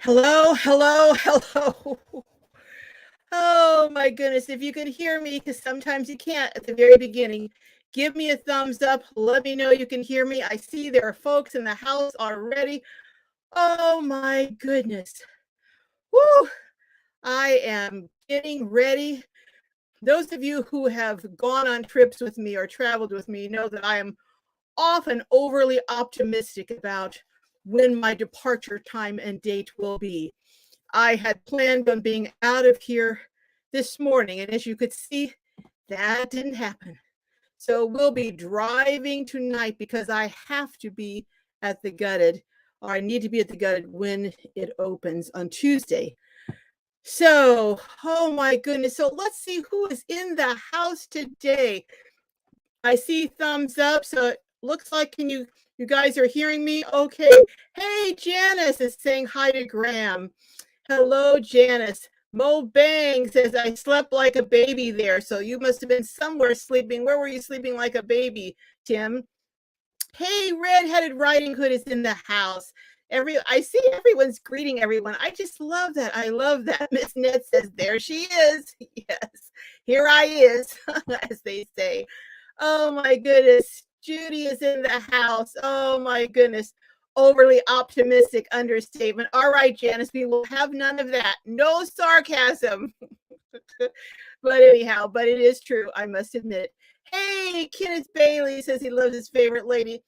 Hello, hello, hello. Oh my goodness, if you can hear me, because sometimes you can't at the very beginning, give me a thumbs up. Let me know you can hear me. I see there are folks in the house already. Oh my goodness. Woo! I am getting ready. Those of you who have gone on trips with me or traveled with me know that I am often overly optimistic about when my departure time and date will be. I had planned on being out of here this morning, and as you could see, that didn't happen. So we'll be driving tonight because I have to be at the Gutted, or I need to be at the Gutted when it opens on Tuesday. So, oh my goodness. So let's see who is in the house today. I see thumbs up, so it looks like you guys are hearing me? Okay. Hey, Janice is saying hi to Graham. Hello, Janice. Mo Bang says, I slept like a baby there. So you must have been somewhere sleeping. Where were you sleeping like a baby, Tim? Hey, Red-Headed Riding Hood is in the house. I see everyone's greeting everyone. I just love that. I love that. Miss Ned says, there she is. Yes, here I is, as they say. Oh my goodness. Judy is in the house. Oh my goodness. Overly optimistic understatement. All right, Janice, we will have none of that. No sarcasm. But anyhow, but it is true, I must admit. Hey, Kenneth Bailey says he loves his favorite lady.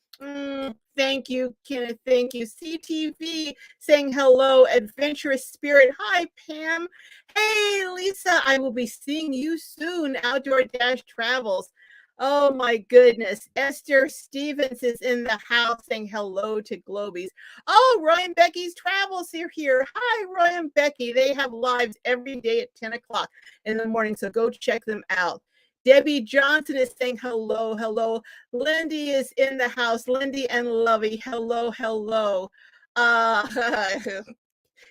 Thank you, Kenneth. Thank you. CTV saying hello. Adventurous Spirit. Hi, Pam. Hey, Lisa. I will be seeing you soon. Outdoor Dash Travels. Oh my goodness. Esther Stevens is in the house saying hello to Globies. Oh, Roy and Becky's Travels are here. Hi, Roy and Becky. They have lives every day at 10 o'clock in the morning, so go check them out. Debbie Johnson is saying hello, hello. Lindy is in the house. Lindy and Lovey, hello, hello.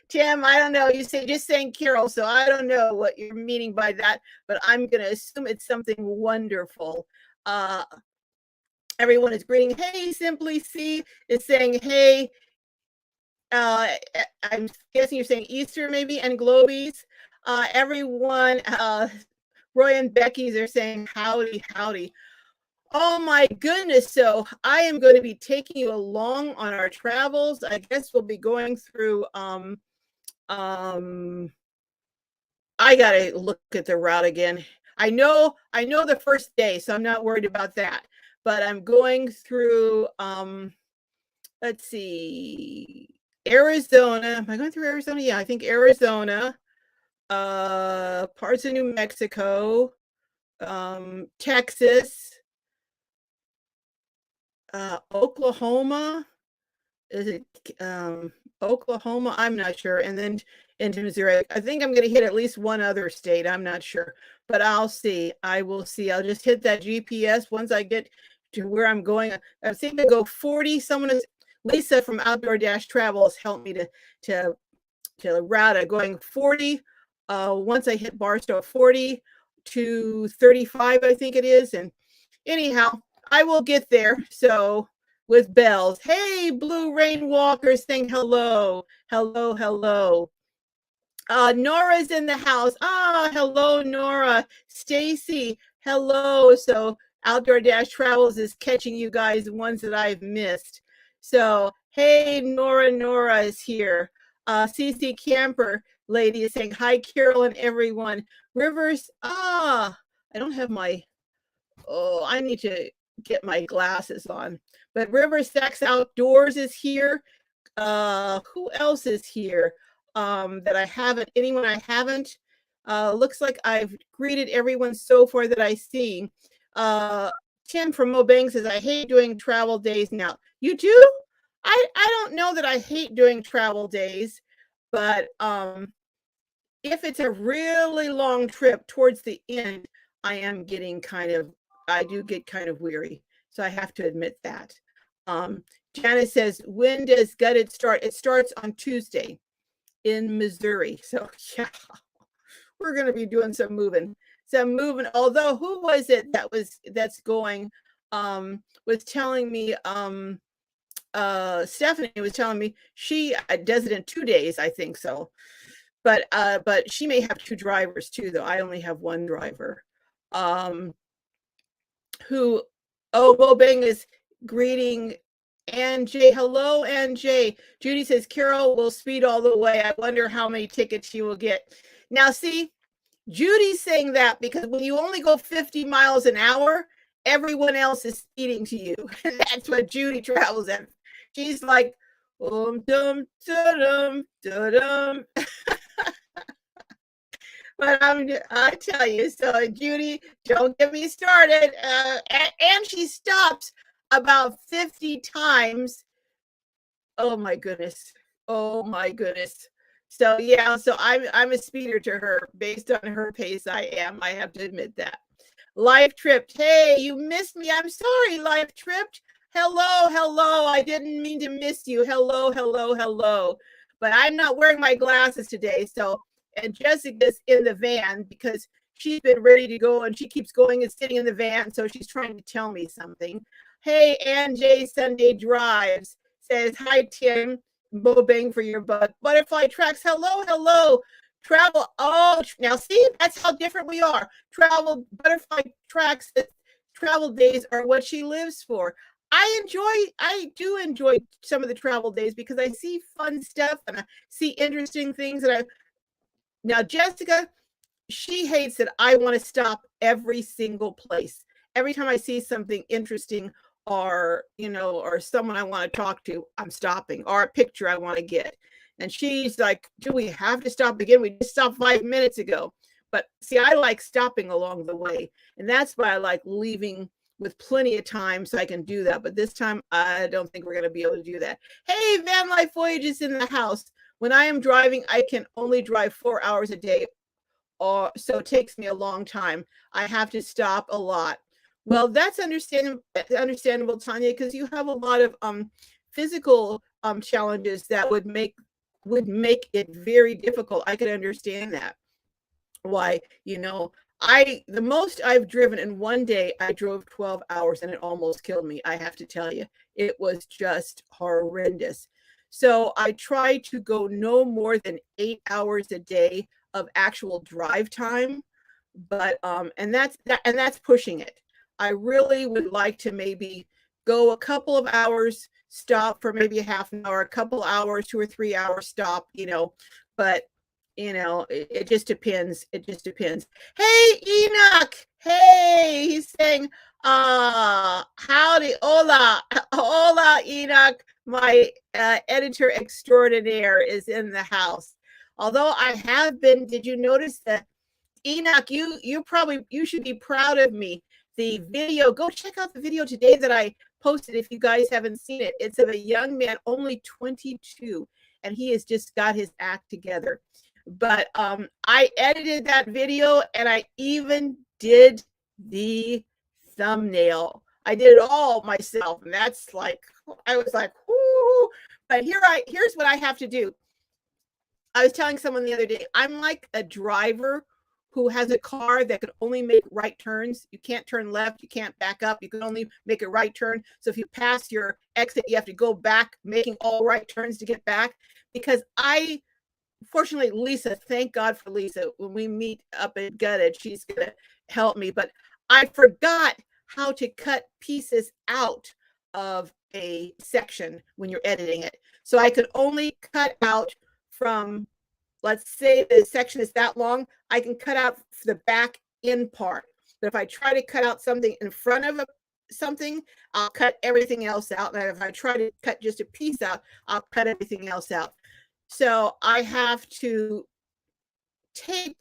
Tim, I don't know. You say just saying Carol, so I don't know what you're meaning by that, but I'm going to assume it's something wonderful. Everyone is greeting. Hey, Simply C is saying, hey, I'm guessing you're saying Easter maybe, and Globies. Everyone, Roy and Becky's are saying howdy, howdy. Oh my goodness. So I am going to be taking you along on our travels. I guess we'll be going through I gotta look at the route again. I know the first day, so I'm not worried about that. But I'm going through let's see, Arizona. Am I going through Arizona? Yeah, I think Arizona, parts of New Mexico, Texas, Oklahoma. Is it Oklahoma? I'm not sure. And then into Missouri. I think I'm going to hit at least one other state. I'm not sure, but I'll see. I will see. I'll just hit that GPS once I get to where I'm going. I think I go 40. Someone is Lisa from Outdoor Dash Travels helped me to route going 40. Once I hit Barstow 40 to 35, I think it is. And anyhow, I will get there. So with bells. Hey, Blue Rain Walkers saying hello. Hello, hello. Nora's in the house. Hello, Nora. Stacy, hello. So Outdoor Dash Travels is catching you guys ones that I've missed. So, hey, Nora is here. CC Camper lady is saying, hi, Carol and everyone. Rivers, I don't have my, I need to get my glasses on. But River Stacks Outdoors is here. Who else is here that I haven't? Anyone I haven't? Looks like I've greeted everyone so far that I see. Tim from Mobang says, I hate doing travel days now. You do? I don't know that I hate doing travel days, but if it's a really long trip towards the end, I do get kind of weary. So I have to admit that. Janice says, when does Gutted start? It starts on Tuesday in Missouri. So yeah, we're going to be doing some moving. Although who was it that's going, was telling me, Stephanie was telling me she does it in 2 days, I think so. But she may have 2 drivers too, though. I only have 1 driver. Who Mo Bang is greeting Ann J. Hello, Ann J. Judy says Carol will speed all the way. I wonder how many tickets she will get. Now, see, Judy's saying that because when you only go 50 miles an hour, everyone else is speeding to you. And that's what Judy travels at. She's like, dum dum dum dum. But I tell you, so Judy, don't get me started. And she stops about 50 times. Oh my goodness. Oh my goodness. So yeah, so I'm a speeder to her based on her pace. I am. I have to admit that. Life tripped. Hey, you missed me. I'm sorry, life tripped. Hello, hello. I didn't mean to miss you. Hello, hello, hello. But I'm not wearing my glasses today. So, and Jessica's in the van because she's been ready to go and she keeps going and sitting in the van. So she's trying to tell me something. Hey, Ann J. Sunday Drives says, hi, Tim. Bo bang for your butt. Butterfly Tracks. Hello, hello. Travel. Oh, now see, that's how different we are. Travel. Butterfly Tracks. Travel days are what she lives for. I do enjoy some of the travel days because I see fun stuff and I see interesting things. Now Jessica, she hates that I want to stop every single place. Every time I see something interesting or, or someone I want to talk to, I'm stopping, or a picture I want to get. And she's like, do we have to stop again? We just stopped 5 minutes ago. But see, I like stopping along the way. And that's why I like leaving with plenty of time so I can do that. But this time, I don't think we're going to be able to do that. Hey, Van Life Voyage is in the house. When I am driving, I can only drive 4 hours a day, so it takes me a long time. I have to stop a lot. Well, that's understandable, Tanya, because you have a lot of physical challenges that would make it very difficult. I could understand that. Why, the most I've driven in one day, I drove 12 hours and it almost killed me. I have to tell you, it was just horrendous. So I try to go no more than 8 hours a day of actual drive time, but and that's pushing it. I really would like to maybe go a couple of hours, stop for maybe a half an hour, a couple hours, 2 or 3 hours, stop, but it just depends. It just depends. Hey, Enoch. Hey, he's saying, howdy, hola, hola, Enoch. My editor extraordinaire is in the house. Although I have been, did you notice that, Enoch, you should be proud of me. The video, go check out the video today that I posted if you guys haven't seen it. It's of a young man, only 22, and he has just got his act together. But I edited that video and I even did the thumbnail. I did it all myself, and that's like, I was like, whoo. But here's what I have to do. I was telling someone the other day, I'm like a driver who has a car that can only make right turns. You can't turn left, you can't back up, you can only make a right turn. So if you pass your exit, you have to go back, making all right turns to get back. Because fortunately, Lisa, thank God for Lisa. When we meet up at Gutted, she's going to help me. But I forgot how to cut pieces out of a section when you're editing it. So I could only cut out from, let's say the section is that long, I can cut out the back end part. But if I try to cut out something in front of something, I'll cut everything else out. And if I try to cut just a piece out, I'll cut everything else out. So I have to tape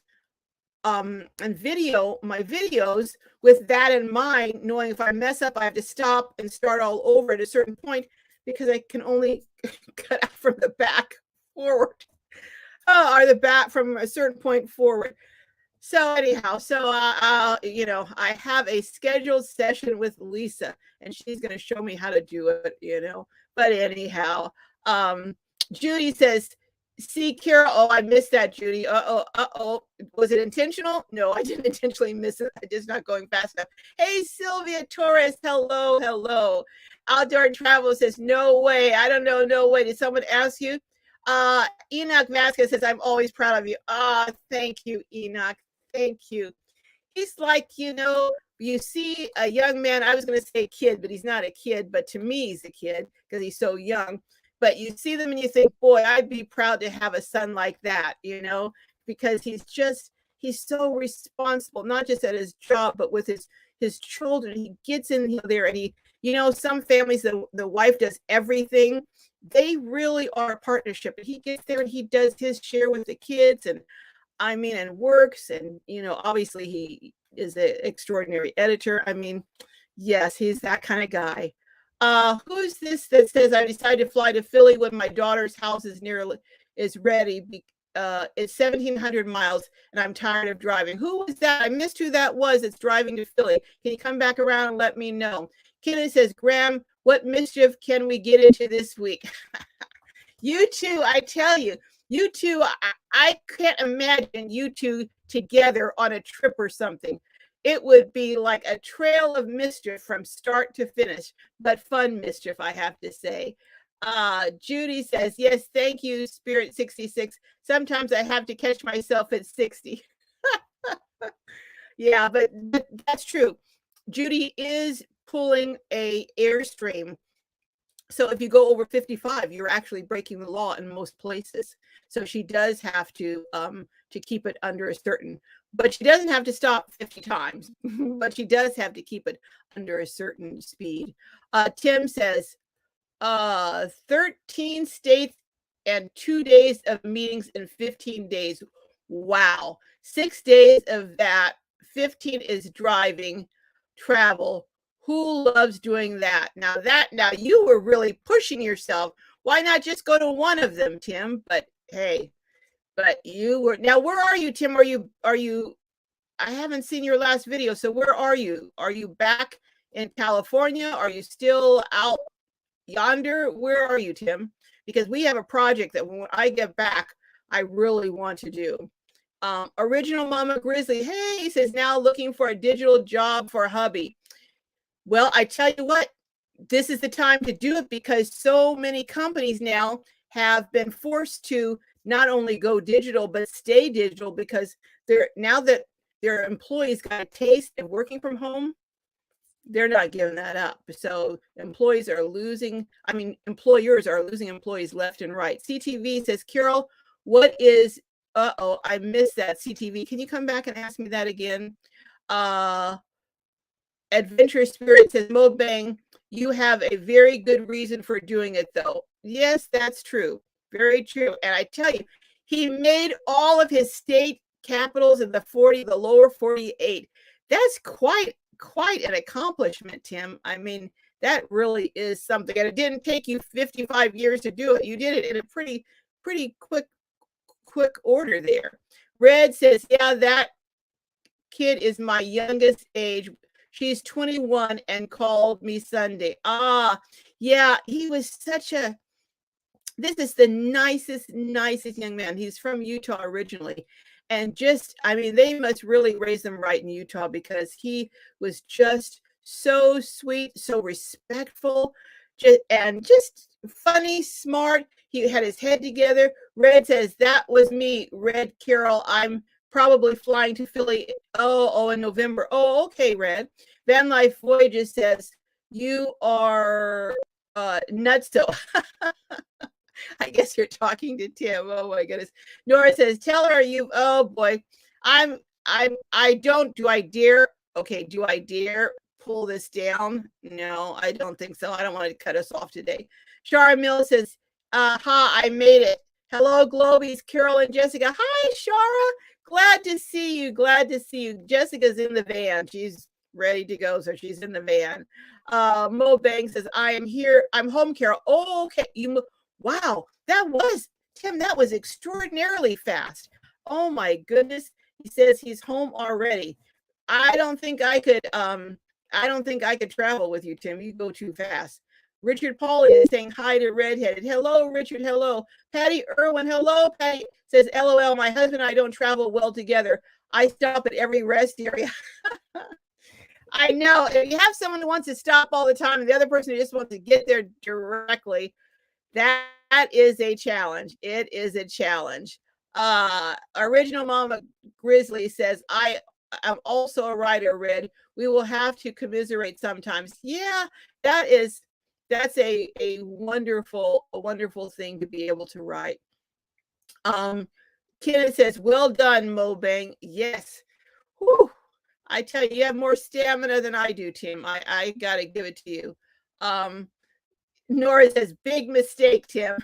and video my videos with that in mind, knowing if I mess up, I have to stop and start all over at a certain point because I can only cut out from the back forward, or the back from a certain point forward. So anyhow, I have a scheduled session with Lisa, and she's going to show me how to do it, But anyhow, Judy says, see, Carol, oh, I missed that, Judy. Uh-oh. Was it intentional? No, I didn't intentionally miss it. I'm just not going fast enough. Hey, Sylvia Torres. Hello. Outdoor Travel says, no way. I don't know. No way. Did someone ask you? Enoch Vasquez says, I'm always proud of you. Ah, thank you, Enoch. Thank you. He's like, you see a young man, I was going to say kid, but he's not a kid, but to me, he's a kid because he's so young. But you see them and you think, boy, I'd be proud to have a son like that, because he's so responsible, not just at his job, but with his children. He gets in there and some families, the wife does everything. They really are a partnership. And he gets there and he does his share with the kids and works. And, obviously he is an extraordinary editor. Yes, he's that kind of guy. Who's this that says, I decided to fly to Philly when my daughter's house is ready. It's 1,700 miles and I'm tired of driving. Who was that? I missed who that was. It's driving to Philly. Can you come back around and let me know? Kennedy says, Graham, what mischief can we get into this week? You two, I tell you, you two, I can't imagine you two together on a trip or something. It would be like a trail of mischief from start to finish, but fun mischief, I have to say. Judy says, yes, thank you, Spirit 66. Sometimes I have to catch myself at 60. Yeah, but that's true. Judy is pulling a Airstream. So if you go over 55, you're actually breaking the law in most places. So she does have to keep it under a certain, but she doesn't have to stop 50 times, but she does have to keep it under a certain speed. Tim says, 13 states and 2 days of meetings in 15 days. Wow. 6 days of that. 15 is driving, travel. Who loves doing that? Now you were really pushing yourself. Why not just go to one of them, Tim? But hey, you were, now where are you, Tim? Are you, I haven't seen your last video. So where are you? Are you back in California? Are you still out yonder? Where are you, Tim? Because we have a project that when I get back, I really want to do. Original Mama Grizzly, hey, he says, now looking for a digital job for hubby. Well, I tell you what, this is the time to do it because so many companies now have been forced to not only go digital, but stay digital because now that their employees got a taste of working from home, they're not giving that up. So employers are losing employees left and right. CTV says, Carol, what is, I missed that, CTV. Can you come back and ask me that again? Adventure Spirit says, Mobang, you have a very good reason for doing it, though. Yes, that's true. Very true. And I tell you, he made all of his state capitals in the lower 48. That's quite an accomplishment, Tim. That really is something. And it didn't take you 55 years to do it. You did it in a pretty quick order there. Red says, yeah, that kid is my youngest age. She's 21 and called me Sunday. Yeah, he was this is the nicest young man. He's from Utah originally. And they must really raise him right in Utah because he was just so sweet, so respectful, just funny, smart. He had his head together. Red says, that was me, Red Carol. I'm probably flying to Philly. In November. Oh, okay, Red. Van Life Voyages says, you are nutso. I guess you're talking to Tim. Oh my goodness. Nora says, tell her oh boy. Do I dare? Okay, do I dare pull this down? No, I don't think so. I don't want to cut us off today. Shara Mill says, I made it. Hello, Globies, Carol and Jessica. Hi, Shara. Glad to see you. Jessica's in the van. She's ready to go, so she's in the van. Mo Bang says, I am here. I'm home, Carol. Oh, okay. Wow, Tim, that was extraordinarily fast. Oh my goodness. He says he's home already. I don't think I could travel with you, Tim. You go too fast. Richard Pauly is saying hi to Redheaded. Hello, Richard. Hello. Patty Irwin. Hello, Patty. Says, LOL, my husband and I don't travel well together. I stop at every rest area. I know. If you have someone who wants to stop all the time and the other person who just wants to get there directly, that is a challenge. It is a challenge. Original Mama Grizzly says, I'm also a writer, Red. We will have to commiserate sometimes. Yeah, that's a wonderful thing to be able to write. Kenneth says, well done, Mobang. Yes. Whew. I tell you, you have more stamina than I do, Tim. I got to give it to you. Nora says, big mistake, Tim.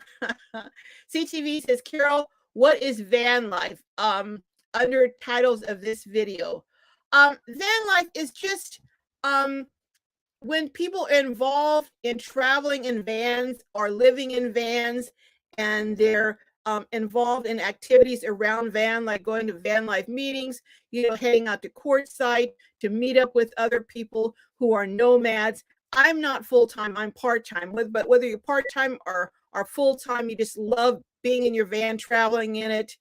CTV says, Carol, what is van life? Under titles of this video. Van life is just when people are involved in traveling in vans or living in vans, and they're involved in activities around van, like going to van life meetings, heading out to court site to meet up with other people who are nomads. I'm not full-time, I'm part-time, but whether you're part-time or full-time, you just love being in your van, traveling in it,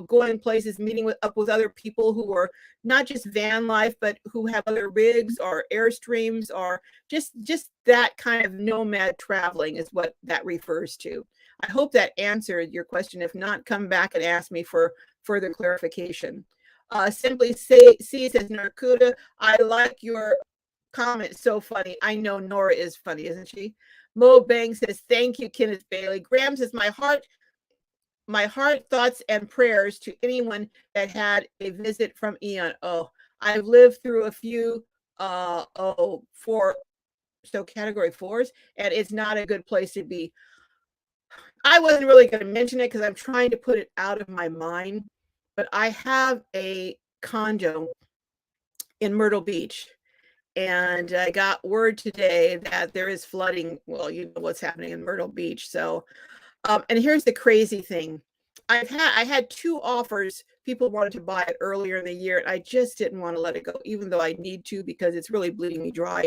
going places, meeting up with other people who are not just van life, but who have other rigs or airstreams, or just that kind of nomad traveling is what that refers to. I hope that answered your question. If not, come back and ask me for further clarification. Simply C says, Narkuda, I like your comment. So funny. I know Nora is funny, isn't she? Mo Bang says, thank you, Kenneth Bailey. Graham says, my heart, thoughts, and prayers to anyone that had a visit from Eon. Oh, I've lived through a few, category 4s, and it's not a good place to be. I wasn't really going to mention it because I'm trying to put it out of my mind, but I have a condo in Myrtle Beach, and I got word today that there is flooding. Well, you know what's happening in Myrtle Beach. So, and here's the crazy thing. I had 2 offers. People wanted to buy it earlier in the year, and I just didn't want to let it go, even though I need to, because it's really bleeding me dry.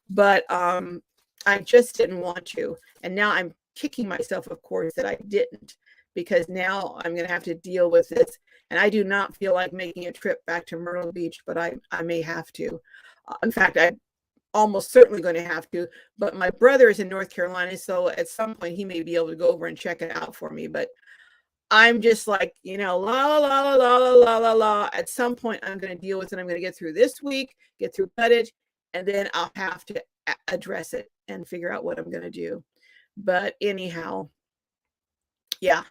But I just didn't want to. And now I'm kicking myself, of course, that I didn't, because now I'm going to have to deal with this. And I do not feel like making a trip back to Myrtle Beach, but I may have to. In fact, I'm almost certainly going to have to. But my brother is in North Carolina, so at some point he may be able to go over and check it out for me. But I'm just like, la la la la la la la la. At some point, I'm going to deal with it. I'm going to get through this week, get through it, and then I'll have to address it and figure out what I'm going to do. But anyhow, yeah,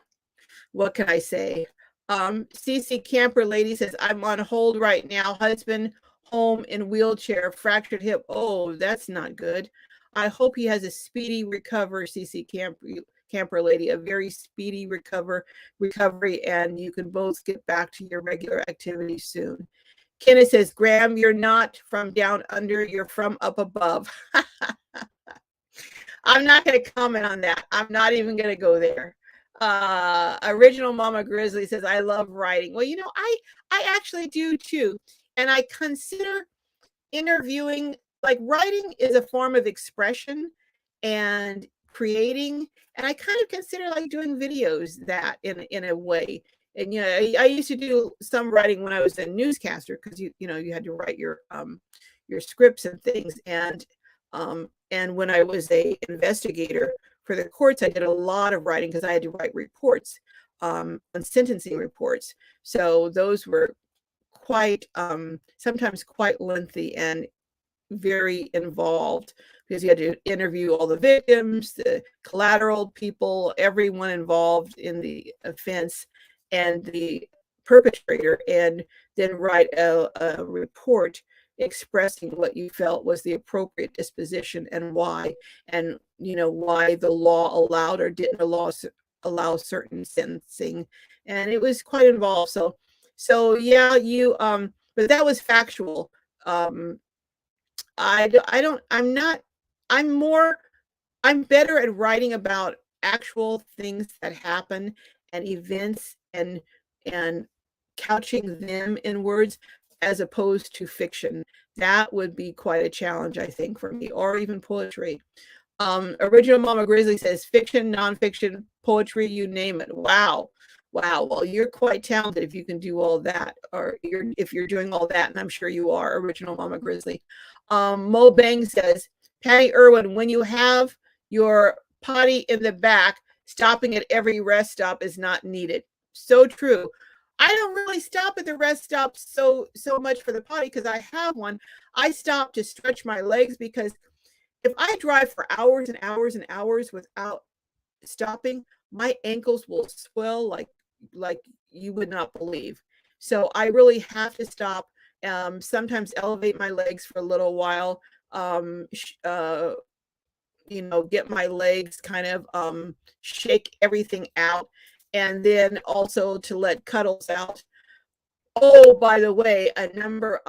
what can I say? CC Camper Lady says, I'm on hold right now. Husband home in wheelchair, fractured hip. Oh, that's not good. I hope he has a speedy recovery, CC Camper Lady, a very speedy recovery, and you can both get back to your regular activities soon. Kenneth says, Graham, you're not from down under, you're from up above. I'm not going to comment on that. I'm not even going to go there. Original Mama Grizzly says, I love writing. Well, I actually do too. And I consider interviewing, like writing is a form of expression and creating. And I kind of consider like doing videos that in a way. And, I used to do some writing when I was a newscaster, because, you had to write your scripts and things. And when I was a investigator for the courts, I did a lot of writing because I had to write reports, on sentencing reports. So those were quite, sometimes quite lengthy and very involved, because you had to interview all the victims, the collateral people, everyone involved in the offense, and the perpetrator, and then write a report expressing what you felt was the appropriate disposition and why, and why the law allowed or didn't allow certain sentencing. And it was quite involved. So yeah, but that was factual. I'm better at writing about actual things that happen and events, and couching them in words, as opposed to fiction. That would be quite a challenge, I think, for me, or even poetry. Original Mama Grizzly says, fiction, nonfiction, poetry, you name it. Wow. Wow, well, you're quite talented if you can do all that, or if you're doing all that, and I'm sure you are, original Mama Grizzly. Mo Bang says, Patty Irwin, when you have your potty in the back, stopping at every rest stop is not needed. So true. I don't really stop at the rest stop so much for the potty because I have one. I stop to stretch my legs because if I drive for hours and hours and hours without stopping, my ankles will swell like you would not believe. So I really have to stop. Sometimes elevate my legs for a little while. Um, get my legs kind of shake everything out, and then also to let Cuddles out. Oh, by the way, a number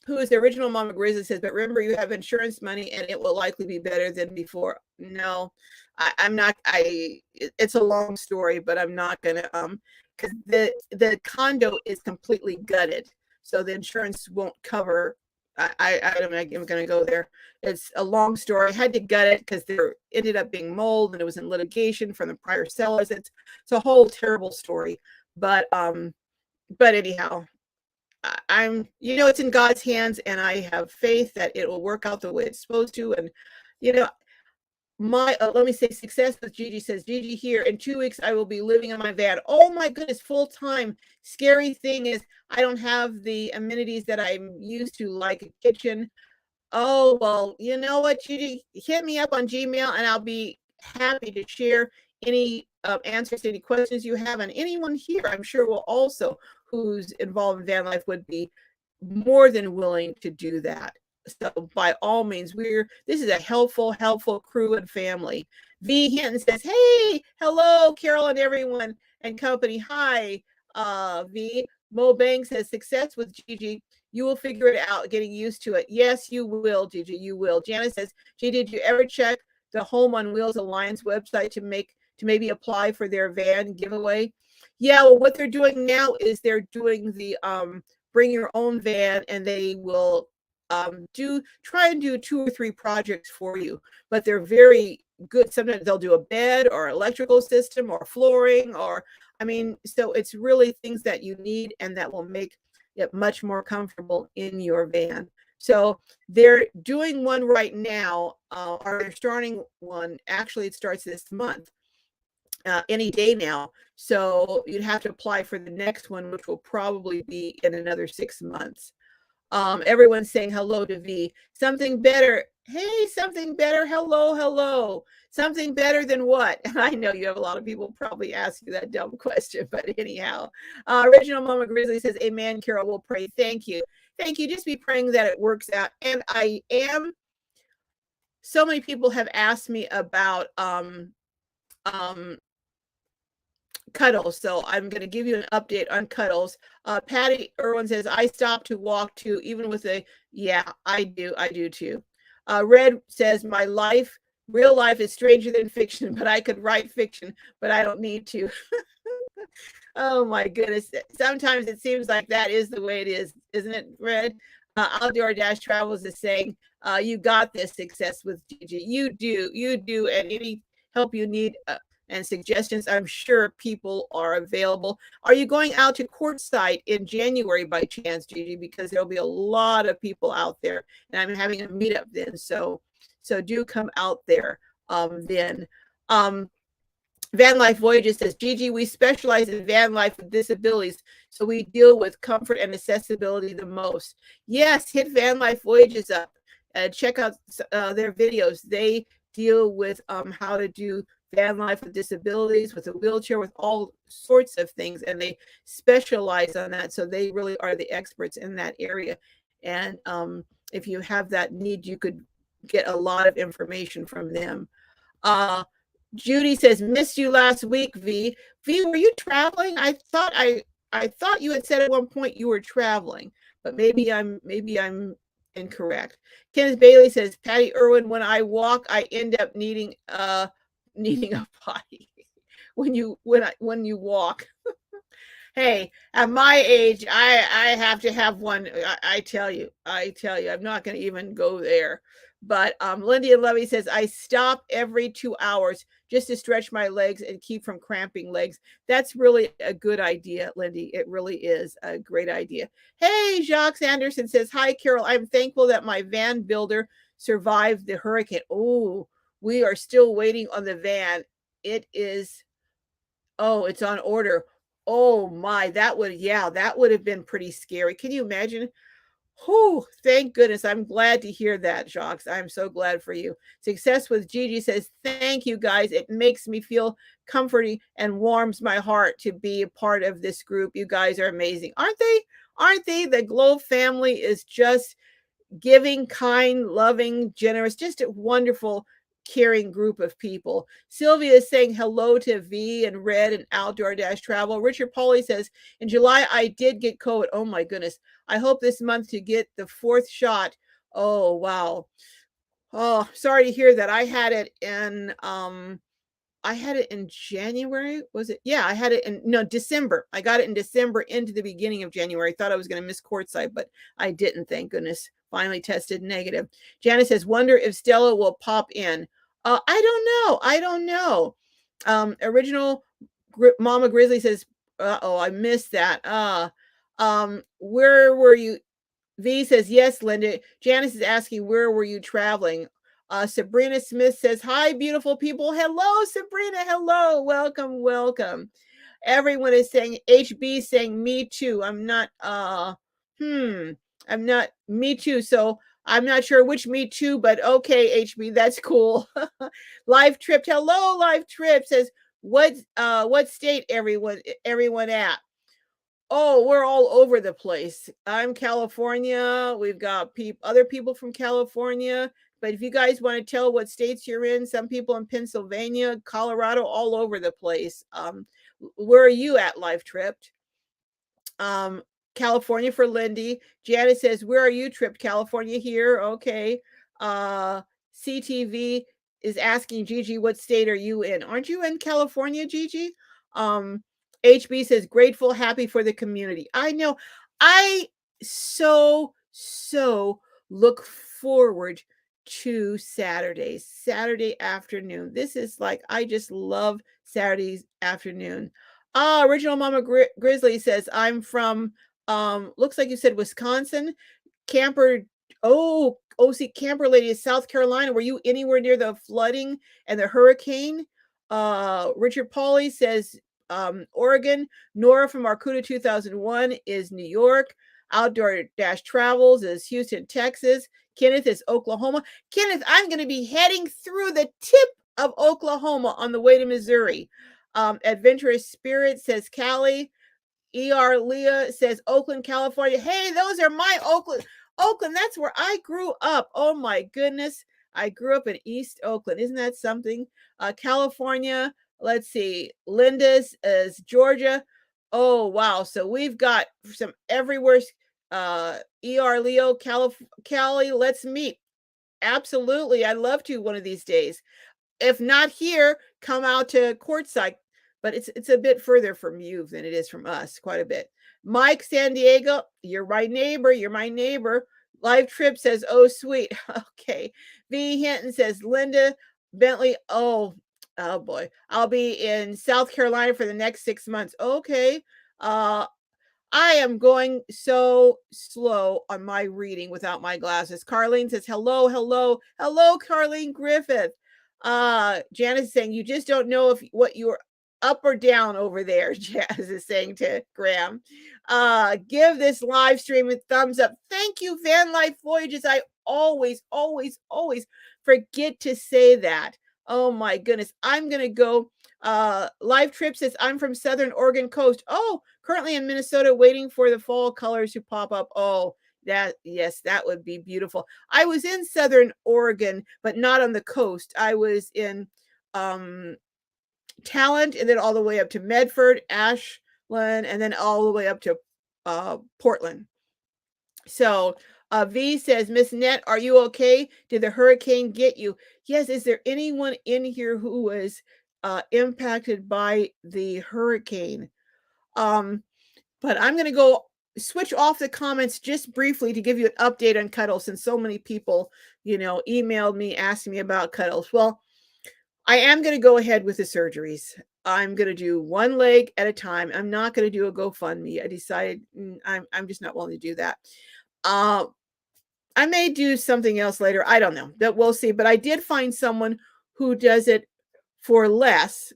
who is the original Mama Grizzly says, but remember you have insurance money and it will likely be better than before. No, I'm not. It's a long story, but I'm not gonna because the condo is completely gutted, so the insurance won't cover. I don't know. I'm gonna go there. It's a long story. I had to gut it because there ended up being mold and it was in litigation from the prior sellers. It's a whole terrible story, but anyhow, I'm, it's in God's hands, and I have faith that it will work out the way it's supposed to. And, you know, let me say success with Gigi says, Gigi here in 2 weeks, I will be living in my van. Oh my goodness, full time. Scary thing is I don't have the amenities that I'm used to, like a kitchen. Oh, well, you know what, Judy? Hit me up on Gmail and I'll be happy to share any answers to any questions you have. And anyone here, I'm sure, will also, who's involved in van life, would be more than willing to do that. So by all means, this is a helpful crew and family. V Hinton says, hey, hello, Carol and everyone and company. Hi, V. Mo Bang says, success with Gigi. You will figure it out, getting used to it. Yes, you will, Gigi, you will. Janice says, Gigi, did you ever check the Home on Wheels Alliance website to maybe apply for their van giveaway? Yeah, well, what they're doing now is they're doing the bring your own van, and they will try and do 2 or 3 projects for you, but they're very good. Sometimes they'll do a bed or electrical system or flooring, or so it's really things that you need and that will make it much more comfortable in your van. So they're doing one right now, or they're starting one. Actually, it starts this month, any day now. So you'd have to apply for the next one, which will probably be in another 6 months. Everyone's saying hello to V. Something better. Hey, something better. Hello, hello. Something better than what? I know you have a lot of people probably ask you that dumb question, but anyhow, original Mama Grizzly says, amen, Carol, will pray. Thank you. Thank you. Just be praying that it works out. And I am. So many people have asked me about Cuddles. So I'm going to give you an update on Cuddles. Patty Irwin says, I stopped to walk too, even with yeah, I do too. Red says, my real life is stranger than fiction, but I could write fiction, but I don't need to. Oh my goodness. Sometimes it seems like that is the way it is, isn't it, Red? Outdoor Dash Travels is saying, you got this, success with Gigi. You do. And any help you need, and suggestions, I'm sure people are available. Are you going out to Quartzsite in January by chance, Gigi? Because there'll be a lot of people out there, and I'm having a meetup then. So do come out there then. Van Life Voyages says, Gigi, we specialize in van life with disabilities, so we deal with comfort and accessibility the most. Yes, hit Van Life Voyages up. Check out their videos. They deal with how to do van life with disabilities, with a wheelchair, with all sorts of things, and they specialize on that. So they really are the experts in that area. And if you have that need, you could get a lot of information from them. Judy says, missed you last week, V. V, were you traveling? I thought you had said at one point you were traveling, but maybe I'm incorrect. Kenneth Bailey says, Patty Irwin, when I walk, I end up needing a potty. when you walk. Hey, at my age, I have to have one. I tell you, I'm not going to even go there. But Lindy and Levy says, I stop every 2 hours just to stretch my legs and keep from cramping legs. That's really a good idea, Lindy. It really is a great idea. Hey, Jacques Anderson says, hi, Carol. I'm thankful that my van builder survived the hurricane. Oh, we are still waiting on the van. It is, oh, it's on order. Oh my, that would have been pretty scary. Can you imagine? Whew, thank goodness. I'm glad to hear that, Jacques. I'm so glad for you. Success with Gigi says, thank you guys. It makes me feel comforting and warms my heart to be a part of this group. You guys are amazing. Aren't they? Aren't they? The Glow family is just giving, kind, loving, generous, just a wonderful, caring group of people. Sylvia is saying hello to V and Red and Outdoor Dash Travel. Richard Pauly says, in July, I did get COVID. Oh my goodness. I hope this month to get the 4th shot. Oh, wow. Oh, sorry to hear that. I had it in January. Was it? Yeah, I had it in December. I got it in December into the beginning of January. Thought I was going to miss courtside, but I didn't. Thank goodness. Finally tested negative. Janice says, "Wonder if Stella will pop in." I don't know. I don't know. Original Mama Grizzly says, "Oh, I missed that." Where were you? V says, yes, Linda. Janice is asking, where were you traveling? Sabrina Smith says, hi, beautiful people. Hello, Sabrina. Hello. Welcome, welcome. Everyone is saying, HB saying, me too. I'm not, me too. So I'm not sure which me too, but okay, HB, that's cool. Live Trip, hello, Live Trip says, what state everyone at? Oh, we're all over the place. I'm California. We've got other people from California. But if you guys want to tell what states you're in, some people in Pennsylvania, Colorado, all over the place. Where are you at, Life Tripped? California for Lindy. Janet says, where are you, Tripped? California here. Okay. CTV is asking Gigi, what state are you in? Aren't you in California, Gigi? HB says, grateful, happy for the community. I know. I so look forward to Saturdays, Saturday afternoon. This is like, I just love Saturdays afternoon. Original Mama Grizzly says, I'm from, looks like you said Wisconsin. Camper, see, Camper Lady is South Carolina. Were you anywhere near the flooding and the hurricane? Richard Pauly says, Oregon. Nora from Arcuda 2001 is New York. Outdoor Dash Travels is Houston, Texas. Kenneth is Oklahoma. Kenneth, I'm going to be heading through the tip of Oklahoma on the way to Missouri. Adventurous Spirit says Cali. ER Leah says Oakland, California. Hey, those are my Oakland. Oakland, that's where I grew up. Oh my goodness. I grew up in East Oakland. Isn't that something? California. Let's see. Linda's is Georgia. Oh, wow. So we've got some everywhere. ER Leo, Cali, let's meet. Absolutely. I'd love to one of these days. If not here, come out to Quartzsite. But it's a bit further from you than it is from us, quite a bit. Mike San Diego, you're my neighbor. You're my neighbor. Live Trip says, oh, sweet. Okay. V Hinton says, Linda Bentley, oh boy. I'll be in South Carolina for the next 6 months. Okay. I am going so slow on my reading without my glasses. Carlene says, hello, Carlene Griffith. Janice is saying, you just don't know if what you're up or down over there, Jazz is saying to Graham. Give this live stream a thumbs up. Thank you, Van Life Voyages. I always forget to say that. Oh my goodness. I'm going to go. Live Trip says, I'm from Southern Oregon coast. Oh, currently in Minnesota, waiting for the fall colors to pop up. Oh, that would be beautiful. I was in Southern Oregon, but not on the coast. I was in Talent, and then all the way up to Medford, Ashland, and then all the way up to Portland. So V says, Miss Net, are you okay? Did the hurricane get you? Yes. Is there anyone in here who was impacted by the hurricane? But I'm going to go switch off the comments just briefly to give you an update on Cuddles, since so many people, emailed me asking me about Cuddles. Well, I am going to go ahead with the surgeries. I'm going to do one leg at a time. I'm not going to do a GoFundMe. I decided I'm just not willing to do that. Uh, I may do something else later. I don't know. That we'll see. But I did find someone who does it for less.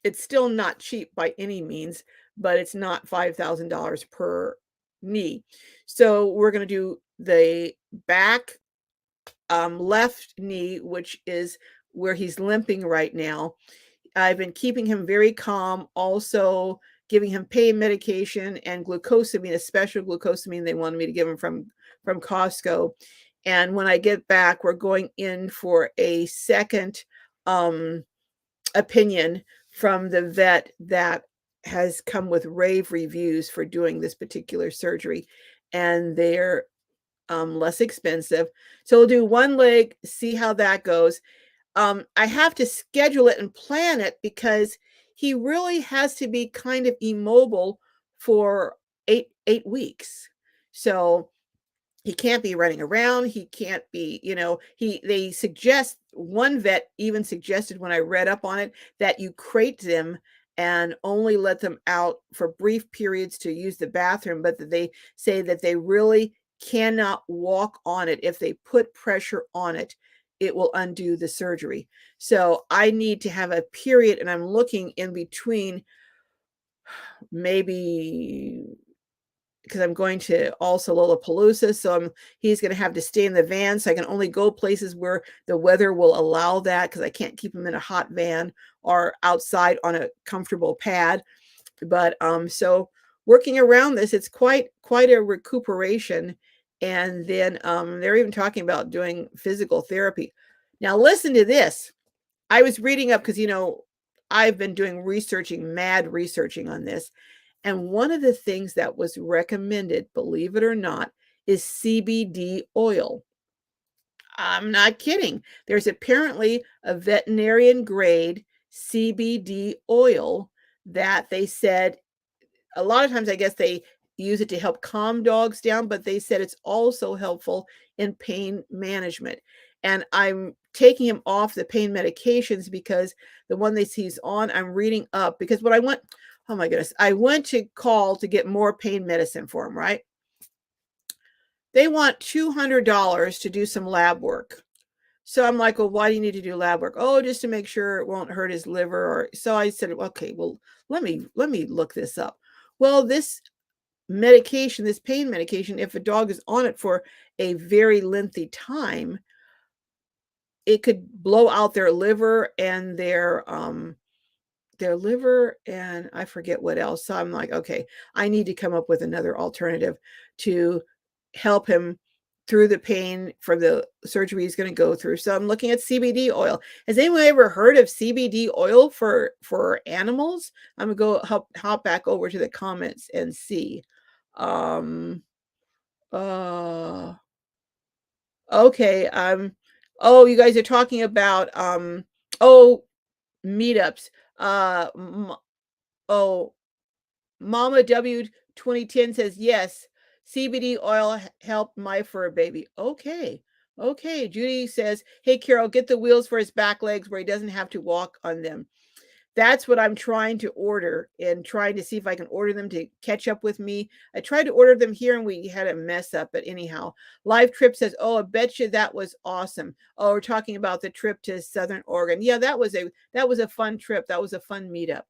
It's still not cheap by any means, but it's not $5,000 per knee. So we're going to do the back left knee, which is where he's limping right now. I've been keeping him very calm, also giving him pain medication and glucosamine, a special glucosamine they wanted me to give him from Costco. And when I get back, we're going in for a second opinion from the vet that has come with rave reviews for doing this particular surgery. And they're less expensive. So we'll do one leg, see how that goes. I have to schedule it and plan it because he really has to be kind of immobile for eight weeks. So he can't be running around. He can't be, they suggest, one vet even suggested when I read up on it that you crate them and only let them out for brief periods to use the bathroom, but that they say that they really cannot walk on it. If they put pressure on it, it will undo the surgery. So I need to have a period, and I'm looking in between, maybe because I'm going to also Lollapalooza. So he's going to have to stay in the van. So I can only go places where the weather will allow that, because I can't keep him in a hot van or outside on a comfortable pad. But so working around this, it's quite a recuperation. And then they're even talking about doing physical therapy. Now listen to this. I was reading up because I've been doing mad researching on this. And one of the things that was recommended, believe it or not, is CBD oil. I'm not kidding. There's apparently a veterinarian grade CBD oil that they said, a lot of times I guess they use it to help calm dogs down, but they said it's also helpful in pain management. And I'm taking him off the pain medications because the one he's on, I'm reading up, because what I went, oh my goodness, I went to call to get more pain medicine for him, right? They want $200 to do some lab work. So I'm like, well, why do you need to do lab work? Oh, just to make sure it won't hurt his liver. Or so I said, okay, well, let me look this up. Well, this medication, this pain medication, if a dog is on it for a very lengthy time, it could blow out their liver and their liver, and I forget what else. So I'm like, okay, I need to come up with another alternative to help him through the pain for the surgery he's going to go through. So I'm looking at CBD oil. Has anyone ever heard of CBD oil for animals? I'm going to go hop back over to the comments and see. Um, uh, okay. Oh, you guys are talking about, oh, meetups. Uh, oh, Mama W 2010 says yes. CBD oil helped my fur baby. Okay. Okay. Judy says, hey, Carol, get the wheels for his back legs where he doesn't have to walk on them. That's what I'm trying to order, and trying to see if I can order them to catch up with me. I tried to order them here and we had a mess up, but anyhow, Live Trip says, oh, I bet you that was awesome. Oh, we're talking about the trip to Southern Oregon. Yeah, that was a fun trip. That was a fun meetup.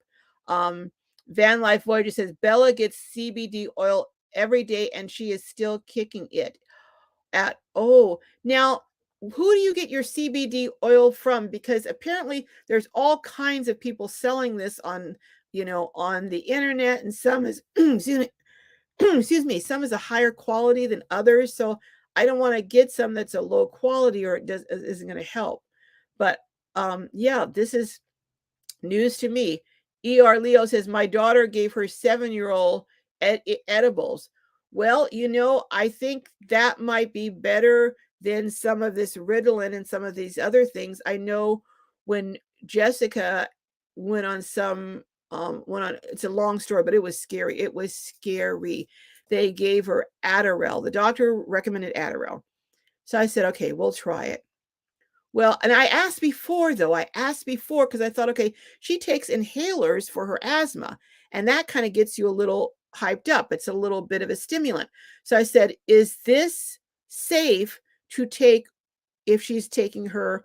Van Life Voyager says, Bella gets CBD oil every day and she is still kicking it. Now, who do you get your CBD oil from? Because apparently there's all kinds of people selling this on the internet, and some is excuse me, excuse me, some is a higher quality than others. So I don't want to get some that's a low quality or isn't going to help. But yeah, this is news to me. ER Leo says, my daughter gave her 7-year-old edibles. Well, I think that might be better than some of this Ritalin and some of these other things. I know when Jessica went on it's a long story, but it was scary. It was scary. They gave her Adderall. The doctor recommended Adderall. So I said, okay, we'll try it. Well, and I asked before though. I asked before because I thought, okay, she takes inhalers for her asthma, and that kind of gets you a little hyped up. It's a little bit of a stimulant. So I said, "Is this safe to take if she's taking her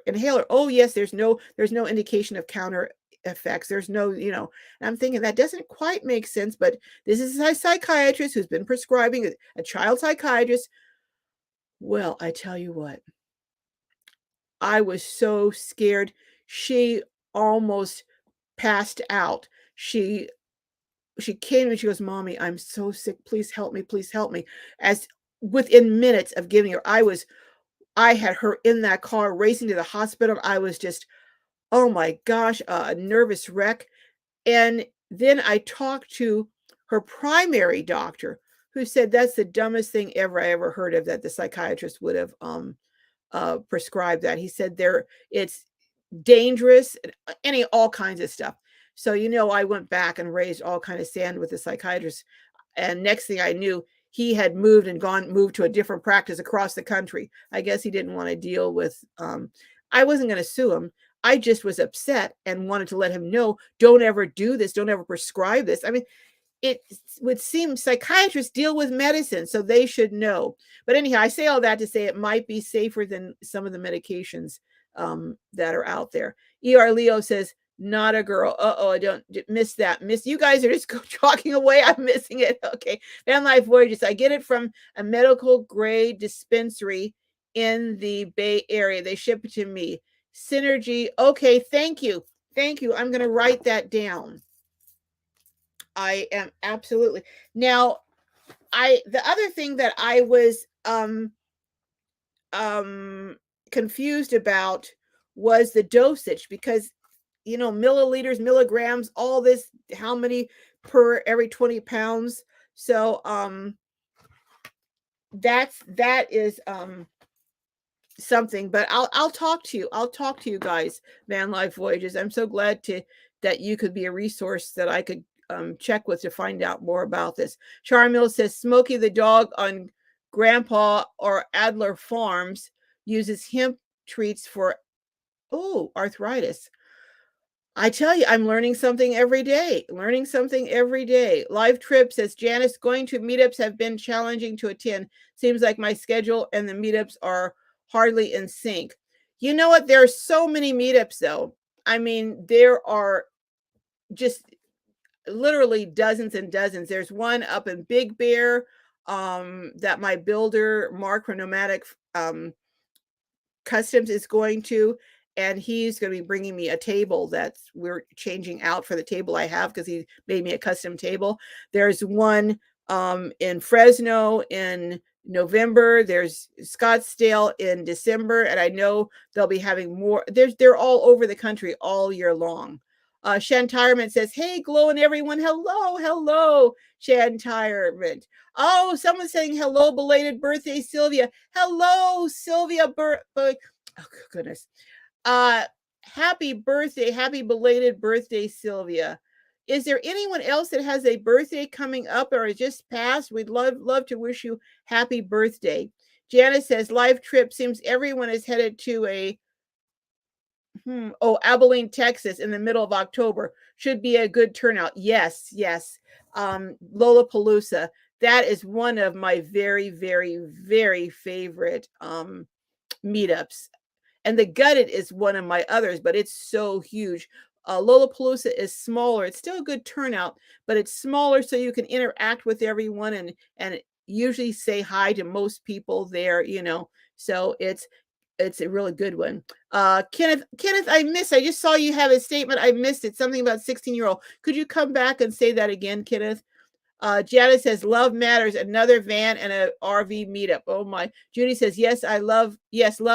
inhaler?" "Oh, yes, there's no indication of counter effects. There's no, And I'm thinking that doesn't quite make sense, but this is a psychiatrist who's been prescribing a child psychiatrist. Well, I tell you what, I was so scared. She almost passed out. She came and she goes, "Mommy, I'm so sick. Please help me. Please help me." As within minutes of giving her, I had her in that car racing to the hospital. I was just, oh my gosh, a nervous wreck. And then I talked to her primary doctor, who said that's the dumbest thing ever I ever heard of, that the psychiatrist would have prescribed that. He said it's dangerous, any all kinds of stuff. So I went back and raised all kind of sand with the psychiatrist, and next thing I knew, he had moved to a different practice across the country. I guess he didn't want to deal with. I wasn't going to sue him. I just was upset and wanted to let him know, don't ever do this, don't ever prescribe this. I mean, it would seem psychiatrists deal with medicine, so they should know. But anyhow, I say all that to say it might be safer than some of the medications that are out there. ER Leo says, not a girl. Uh-oh, I don't miss that. Miss, you guys are just talking away. I'm missing it. Okay. Van Life Voyages. I get it from a medical grade dispensary in the Bay Area. They ship it to me. Synergy. Okay, thank you. Thank you. I'm going to write that down. I am absolutely. Now, the other thing that I was confused about was the dosage, because milliliters, milligrams, all this, how many per every 20 pounds. So that is something, but I'll talk to you. I'll talk to you guys, Van Life Voyages. I'm so glad that you could be a resource that I could check with to find out more about this. Charmil says Smokey the dog on Grandpa or Adler Farms uses hemp treats for arthritis. I tell you, I'm learning something every day. Learning something every day. Live Trip says, Janice, going to meetups have been challenging to attend. Seems like my schedule and the meetups are hardly in sync. You know what? There are so many meetups, though. I mean, there are just literally dozens and dozens. There's one up in Big Bear that my builder, Mark from Nomadic Customs, is going to, and he's going to be bringing me a table that we're changing out for the table I have, because he made me a custom table. There's one in Fresno in November. There's Scottsdale in December, and I know they'll be having more. They're all over the country all year long. Shantirement says, hey, Glow and everyone. Hello, Shantirement. Oh, someone's saying hello, belated birthday, Sylvia. Hello, Sylvia. Oh, goodness. Happy birthday, happy belated birthday, Sylvia. Is there anyone else that has a birthday coming up or just passed? We'd love to wish you happy birthday. Janice says, live trip, seems everyone is headed to Abilene, Texas in the middle of October. Should be a good turnout. Yes. Lollapalooza. That is one of my very, very, very favorite meetups. And the Gutted is one of my others, but it's so huge. Lollapalooza is smaller. It's still a good turnout, but it's smaller, so you can interact with everyone and usually say hi to most people there. So it's a really good one. Kenneth, I just saw you have a statement. I missed it. Something about 16-year-old. Could you come back and say that again, Kenneth? Janice says, love matters, another van and a RV meetup. Oh my. Judy says, love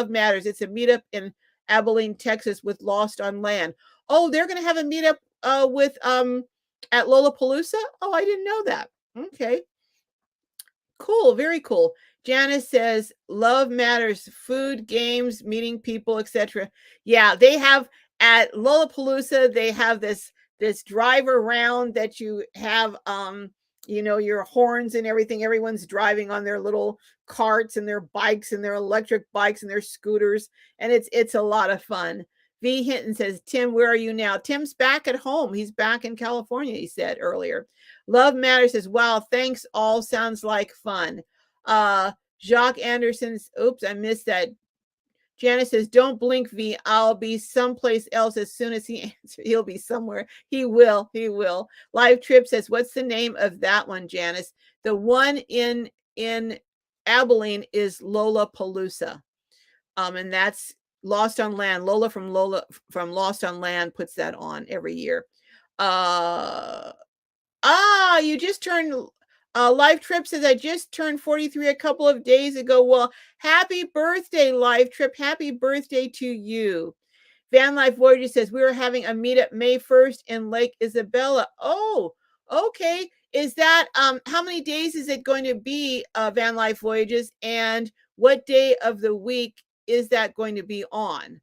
matters. It's a meetup in Abilene, Texas with Lost on Land. Oh, they're going to have a meetup at Lollapalooza? Oh, I didn't know that. Okay. Cool. Very cool. Janice says, love matters, food, games, meeting people, etc. Yeah, they have at Lollapalooza, they have this drive around that you have your horns and everything. Everyone's driving on their little carts and their bikes and their electric bikes and their scooters. And it's a lot of fun. V Hinton says, Tim, where are you now? Tim's back at home. He's back in California, he said earlier. Love Matters says, wow, thanks. All sounds like fun. Jacques Anderson's, oops, I missed that. Janice says, don't blink, V. I'll be someplace else as soon as he answers. He'll be somewhere. He will. Live Trip says, what's the name of that one, Janice? The one in Abilene is Lollapalooza. And that's Lost on Land. Lola from Lost on Land puts that on every year. You just turned Live Trip says, I just turned 43 a couple of days ago. Well, happy birthday, Live Trip. Happy birthday to you. Van Life Voyager says, we were having a meetup May 1st in Lake Isabella. Oh, okay. Is that, how many days is it going to be, Van Life Voyages? And what day of the week is that going to be on?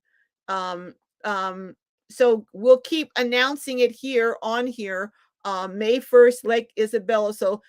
So we'll keep announcing it on here, May 1st, Lake Isabella. So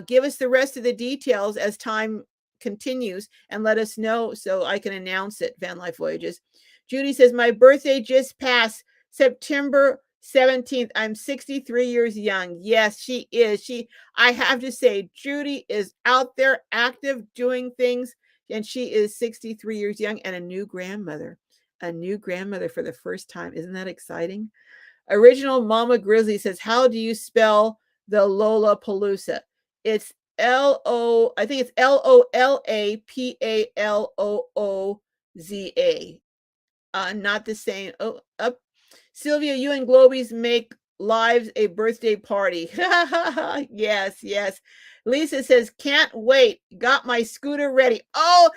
give us the rest of the details as time continues and let us know so I can announce it, Van Life Voyages. Judy says, my birthday just passed September 17th. I'm 63 years young. Yes, she is. I have to say, Judy is out there active doing things, and she is 63 years young and a new grandmother for the first time. Isn't that exciting? Original Mama Grizzly says, how do you spell the Lollapalooza? It's I think it's Lollapalooza. Not the same. Oh, up. Sylvia, you and Globies make lives a birthday party. Yes. Lisa says, can't wait. Got my scooter ready. Oh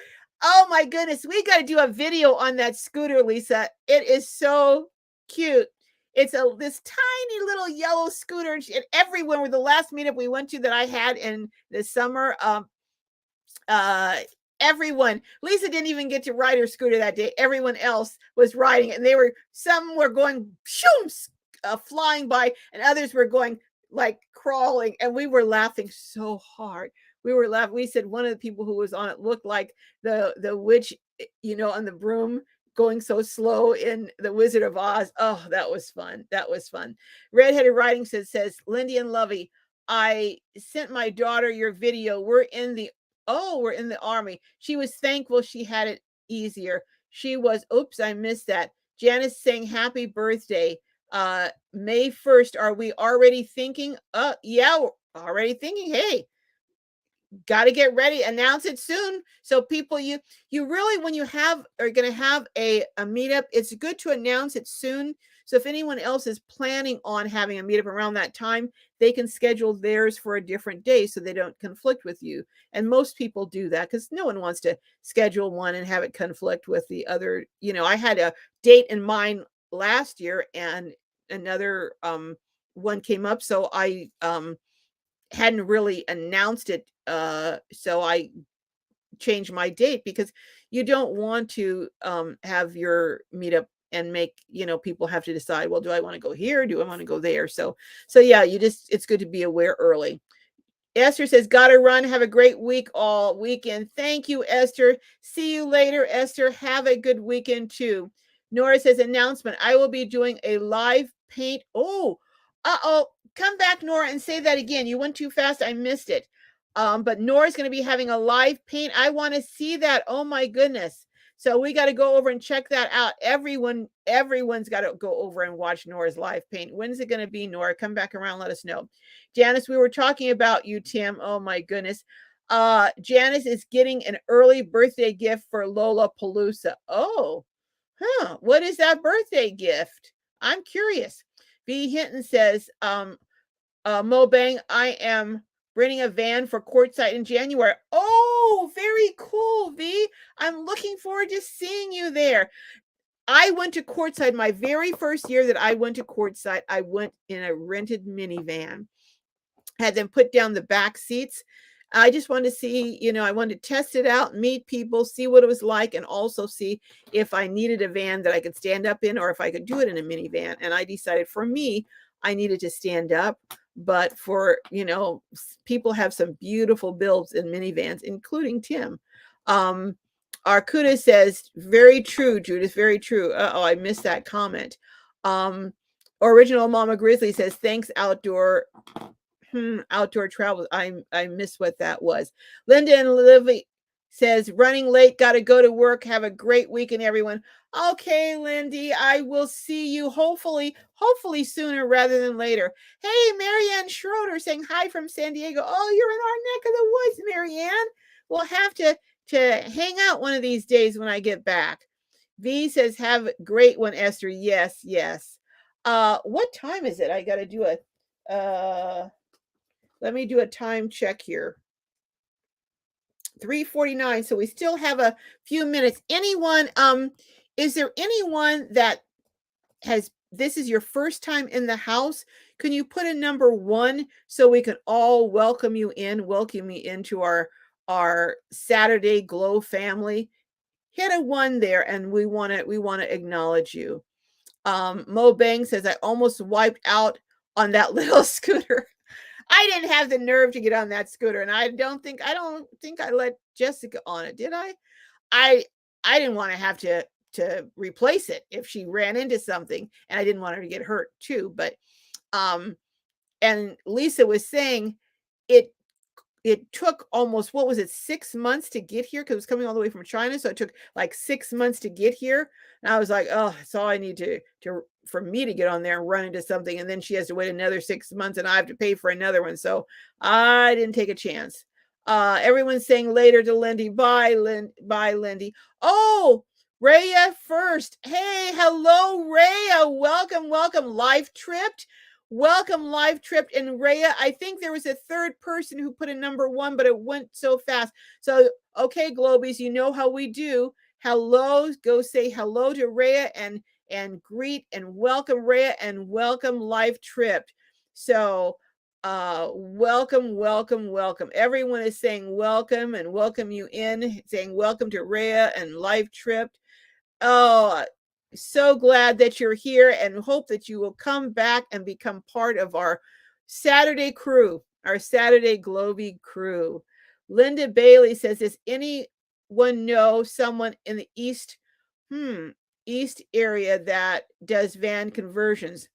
my goodness. We got to do a video on that scooter, Lisa. It is so cute. It's this tiny little yellow scooter. And everyone, with the last meetup we went to that I had in the summer, everyone, Lisa didn't even get to ride her scooter that day. Everyone else was riding it, and some were going flying by, and others were going like crawling, and we were laughing so hard. We said one of the people who was on it looked like the witch, on the broom, going so slow in The Wizard of Oz. Oh, that was fun. Redheaded Writing says, Lindy and Lovey, I sent my daughter your video. We're in the Army. She was thankful she had it easier. She was, oops, I missed that. Janice saying happy birthday. May 1st. Are we already thinking? Yeah, we're already thinking. Hey, got to get ready. Announce it soon. So people, you really, when you are going to have a meetup, it's good to announce it soon. So if anyone else is planning on having a meetup around that time, they can schedule theirs for a different day so they don't conflict with you. And most people do that because no one wants to schedule one and have it conflict with the other. I had a date in mind last year and another one came up. So I hadn't really announced it. So I changed my date because you don't want to have your meetup and make people have to decide, well, do I want to go here, do I want to go there? So yeah, it's good to be aware early. Esther says, gotta run. Have a great week all weekend. Thank you, Esther. See you later, Esther. Have a good weekend too. Nora says, announcement, I will be doing a live paint. Come back, Nora, and say that again. You went too fast. I missed it. But Nora's going to be having a live paint. I want to see that. Oh my goodness. So we got to go over and check that out. Everyone's got to go over and watch Nora's live paint. When's it going to be, Nora? Come back around. Let us know. Janice, we were talking about you, Tim. Oh my goodness. Janice is getting an early birthday gift for Lollapalooza. Oh, what is that birthday gift? I'm curious. V Hinton says, Mo Bang, I am renting a van for Quartzsite in January. Oh, very cool, V. I'm looking forward to seeing you there. I went to Quartzsite my very first year that I went to Quartzsite. I went in a rented minivan, had them put down the back seats. I just wanted to see, I wanted to test it out, meet people, see what it was like, and also see if I needed a van that I could stand up in or if I could do it in a minivan. And I decided for me, I needed to stand up. But for, people have some beautiful builds in minivans, including Tim. Arcuda says, very true, Judith, very true. Oh, I missed that comment. Original Mama Grizzly says, thanks, outdoor travel. I missed what that was. Linda and Livy says, running late, got to go to work. Have a great weekend, everyone. Okay, Lindy, I will see you hopefully sooner rather than later. Hey, Marianne Schroeder saying hi from San Diego. Oh, you're in our neck of the woods, Marianne. We'll have to hang out one of these days when I get back. V says, have a great one, Esther. Yes, yes. What time is it? I got to do let me do a time check here. 3:49. So we still have a few minutes. Anyone, is there anyone that this is your first time in the house? Can you put a number 1 so we can all welcome you into our Saturday Glow family? Hit a 1 there, and we want to acknowledge you. Mo Bang says, I almost wiped out on that little scooter. I didn't have the nerve to get on that scooter, and I don't think I let Jessica on it, did I? I didn't want to have to replace it if she ran into something, and I didn't want her to get hurt too. But and Lisa was saying it took almost, what was it, 6 months to get here, because it was coming all the way from China. So it took like 6 months to get here. And I was like, oh, that's all I need for me to get on there and run into something. And then she has to wait another 6 months and I have to pay for another one. So I didn't take a chance. Everyone's saying later to Lindy. Bye, Lindy. Oh, Rhea first. Hey, hello, Rhea. Welcome. Life Tripped. Welcome, Live Tripped. And Rhea, I think there was a third person who put a number 1, but it went so fast. So, okay, Globies, you know how we do. Hello, go say hello to Rhea and greet and welcome Rhea and welcome Live Tripped. So, welcome. Everyone is saying welcome and welcome you in, saying welcome to Rhea and Live Tripped. Oh, so glad that you're here, and hope that you will come back and become part of our Saturday crew, our Saturday Globy crew. Linda Bailey says, does anyone know someone in the East area that does van conversions?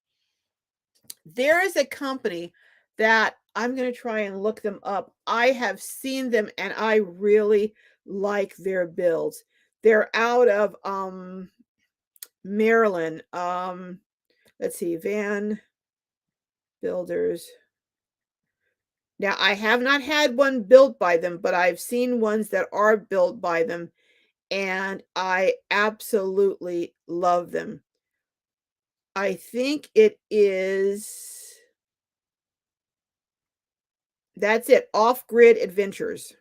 There is a company that I'm going to try and look them up. I have seen them and I really like their builds. They're out of Maryland. Let's see, van builders. Now, I have not had one built by them, but I've seen ones that are built by them, and I absolutely love them. I think it is, that's it, Off-Grid Adventures.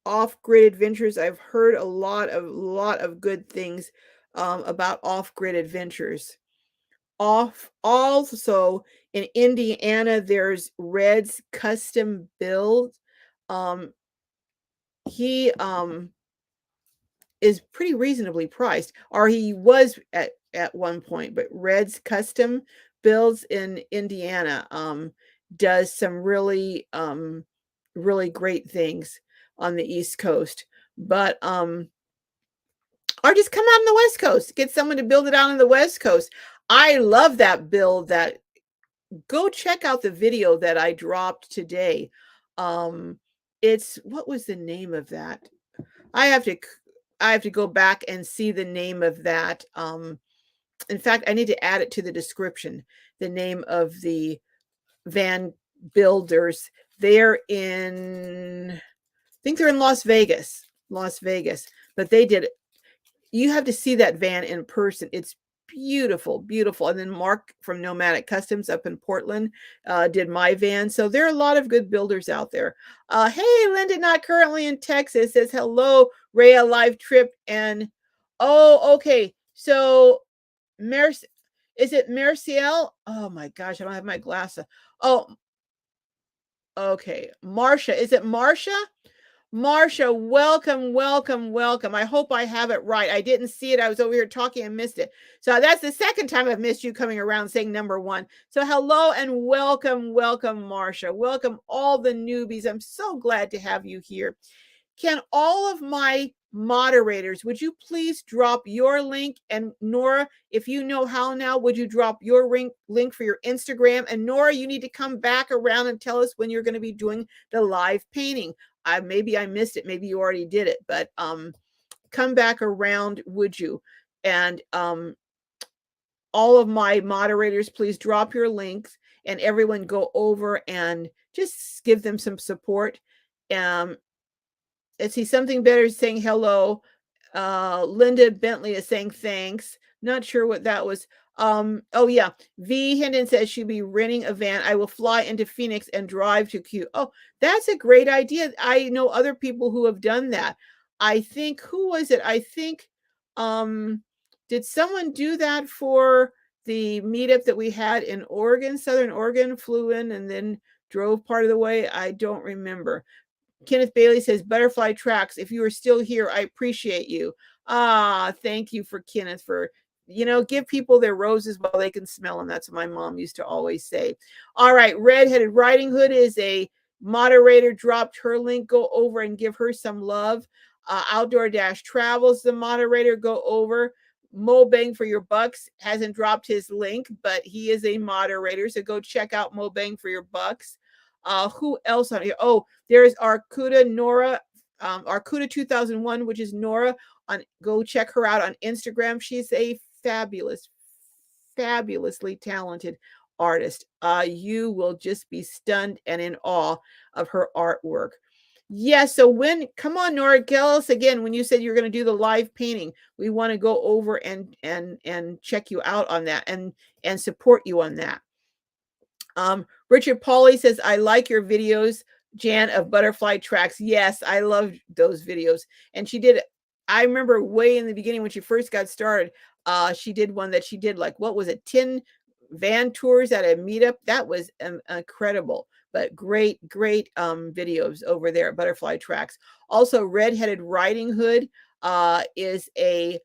Off-Grid Adventures. I've heard a lot of good things about Off-Grid Adventures. Also in Indiana, there's Red's Custom Build. He is pretty reasonably priced, or he was at one point. But Red's Custom Builds in Indiana does some really great things on the East Coast. But or just come out on the West Coast, get someone to build it out on the West Coast. I love that build. Go check out the video that I dropped today. What was the name of that? I have to go back and see the name of that. In fact, I need to add it to the description, the name of the van builders. I think they're in Las Vegas, but they did it. You have to see that van in person. It's beautiful. And then Mark from Nomadic Customs up in Portland did my van. So there are a lot of good builders out there. Hey, Linda, not currently in Texas, says hello, Rhea Live Trip. And okay. So is it Merciel? Oh my gosh, I don't have my glasses. Oh, okay. Marcia. Is it Marcia? Marcia, welcome, welcome, welcome. I hope I have it right. I didn't see it. I was over here talking and missed it. So that's the second time I've missed you coming around saying number one. So hello and welcome, welcome, Marcia. Welcome all the newbies. I'm so glad to have you here. Can all of my moderators, would you please drop your link? And Nora, if you know how now, would you drop your link for your Instagram? And Nora, you need to come back around and tell us when you're going to be doing the live painting. Maybe I missed it. Maybe you already did it, but come back around, would you? And all of my moderators, please drop your links and everyone go over and just give them some support. Let's see, something better is saying hello. Linda Bentley is saying thanks. Not sure what that was. Oh yeah, V Hendon says she'll be renting a van. I will fly into Phoenix and drive to Q. Oh, that's a great idea. I know other people who have done that. I think, who was it? I think, did someone do that for the meetup that we had in Oregon, Southern Oregon, flew in and then drove part of the way? I don't remember. Kenneth Bailey says, butterfly tracks. If you are still here, I appreciate you. Thank you for Kenneth for, give people their roses while they can smell them. That's what my mom used to always say. All right. Redheaded Riding Hood is a moderator, dropped her link. Go over and give her some love. Outdoor Dash Travels, the moderator, go over. Mo Bang for Your Bucks hasn't dropped his link, but he is a moderator. So go check out Mo Bang for Your Bucks. Who else on here? Oh, there's Arcuda Nora, Arcuda 2001, which is Nora. Go check her out on Instagram. She's a fabulously talented artist. You will just be stunned and in awe of her artwork. Yes. So come on, Nora, tell us again, when you said you're going to do the live painting, we want to go over and check you out on that and support you on that. Richard Pauly says, I like your videos, Jan, of butterfly tracks. Yes, I love those videos. And she did, I remember way in the beginning when she first got started, she did one that she did like, what was it, 10 van tours at a meetup? That was incredible, but great videos over there at Butterfly Tracks. Also, Redheaded Riding Hood is a